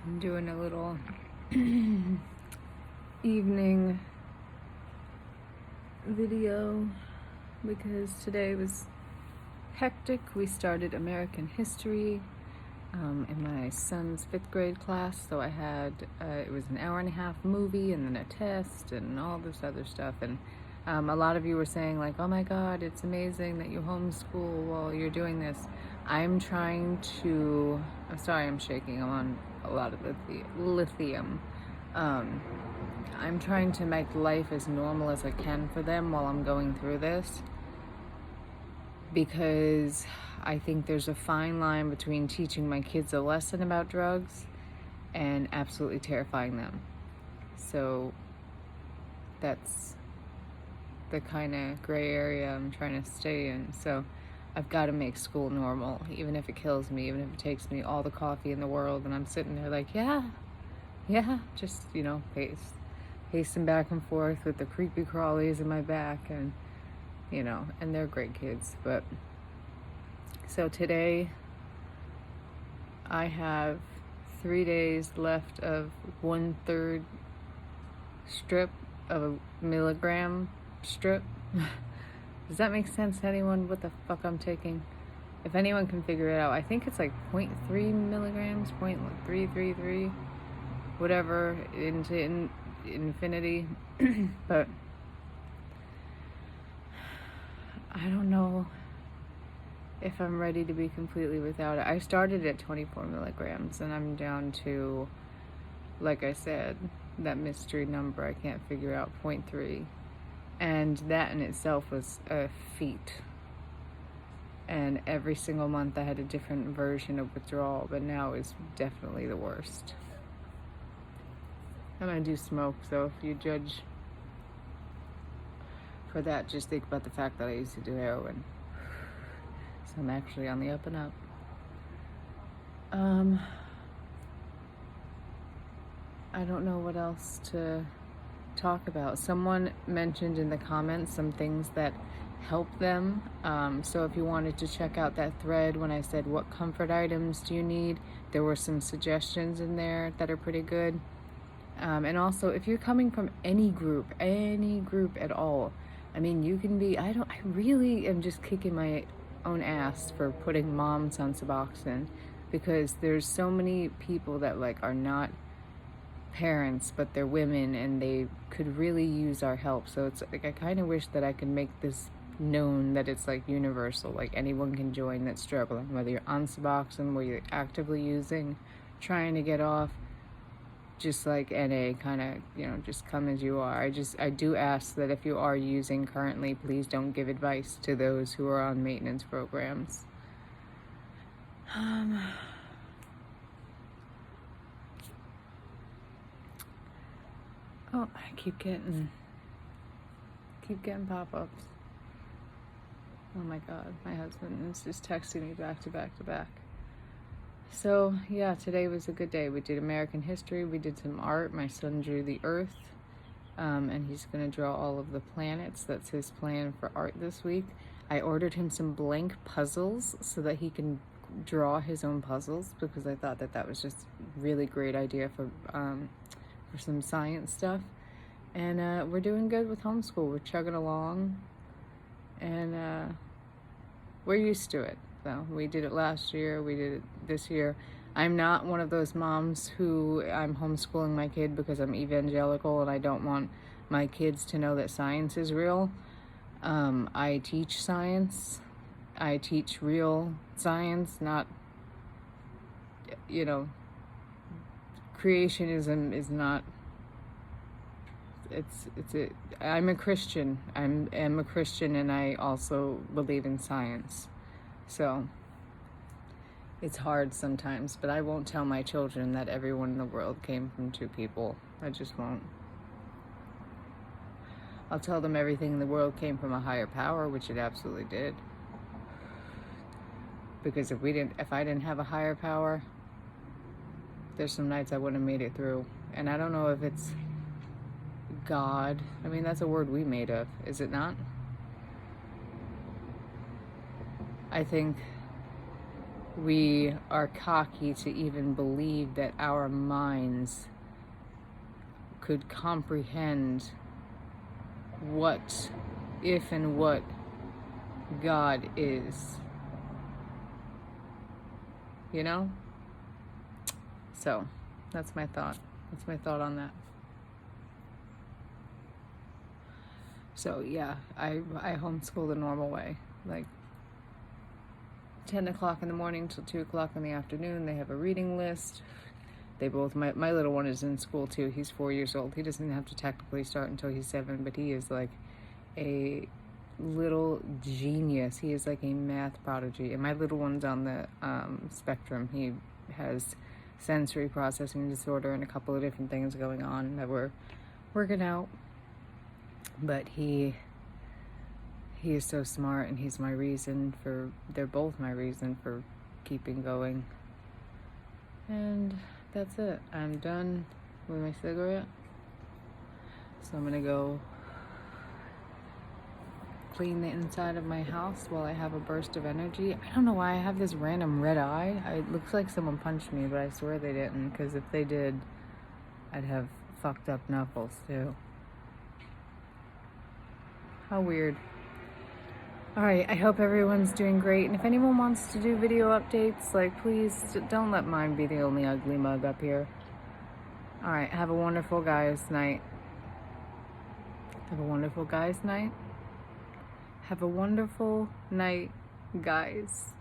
I'm doing a little evening video because today was hectic. We started American history in my son's 5th grade class, so I had it was an hour and a half movie and then a test and all this other stuff. And a lot of you were saying like, oh my god, it's amazing that you homeschool while you're doing this. I'm trying to, I'm sorry I'm shaking, I'm on a lot of lithium. I'm trying to make life as normal as I can for them while I'm going through this, because I think there's a fine line between teaching my kids a lesson about drugs and absolutely terrifying them. So that's the kind of gray area I'm trying to stay in. So I've got to make school normal, even if it kills me, even if it takes me all the coffee in the world, and I'm sitting there like, yeah, just, pacing back and forth with the creepy crawlies in my back, and, and they're great kids. But, so today I have 3 days left of 1/3 strip of a milligram strip. Does that make sense to anyone? What the fuck I'm taking? If anyone can figure it out, I think it's like 0.3 milligrams, 0.333, whatever, into infinity. But I don't know if I'm ready to be completely without it. I started at 24 milligrams and I'm down to, like I said, that mystery number I can't figure out, 0.3. And that in itself was a feat. And every single month I had a different version of withdrawal, but now is definitely the worst. And I do smoke, so if you judge for that, just think about the fact that I used to do heroin. So I'm actually on the up and up. I don't know what else to talk about. Someone mentioned in the comments some things that help them. So if you wanted to check out that thread when I said what comfort items do you need, there were some suggestions in there that are pretty good. And also, if you're coming from any group at all, I mean, you can be, I really am just kicking my own ass for putting moms on Suboxone, because there's so many people that like are not parents, but they're women and they could really use our help. So it's like, I kind of wish that I could make this known, that it's like universal, like anyone can join that's struggling, whether you're on Suboxone, whether you're actively using, trying to get off, just like NA, kind of, just come as you are. I do ask that if you are using currently, please don't give advice to those who are on maintenance programs. Oh, I keep getting pop-ups. Oh my god, my husband is just texting me back to back to back. So yeah, today was a good day. We did American history, we did some art. My son drew the earth, and he's gonna draw all of the planets. That's his plan for art this week. I ordered him some blank puzzles so that he can draw his own puzzles, because I thought that was just a really great idea for some science stuff. And we're doing good with homeschool. We're chugging along, and we're used to it. So we did it last year, we did it this year. I'm not one of those moms who I'm homeschooling my kid because I'm evangelical and I don't want my kids to know that science is real. I teach science. I teach real science, not, creationism is not, I'm a Christian. I am a Christian, and I also believe in science. So it's hard sometimes, but I won't tell my children that everyone in the world came from 2 people. I just won't. I'll tell them everything in the world came from a higher power, which it absolutely did. Because if I didn't have a higher power, there's some nights I wouldn't have made it through. And I don't know if it's God. I mean, that's a word we made up, is it not? I think we are cocky to even believe that our minds could comprehend what, if and what God is. You know? So, that's my thought. That's my thought on that. So, yeah, I homeschool the normal way. Like, 10 o'clock in the morning till 2 o'clock in the afternoon, they have a reading list. They both, my little one is in school too. He's 4 years old. He doesn't have to technically start until he's 7, but he is like a little genius. He is like a math prodigy. And my little one's on the spectrum. He has sensory processing disorder and a couple of different things going on that we're working out. But he is so smart, and he's my reason for, they're both my reason for keeping going. And that's it. I'm done with my cigarette. So I'm gonna go clean the inside of my house while I have a burst of energy. I don't know why I have this random red eye. It looks like someone punched me, but I swear they didn't, because if they did, I'd have fucked up knuckles too. How weird. Alright, I hope everyone's doing great, and if anyone wants to do video updates, like, please don't let mine be the only ugly mug up here. Alright, have a wonderful guys' night. Have a wonderful guys' night. Have a wonderful night, guys.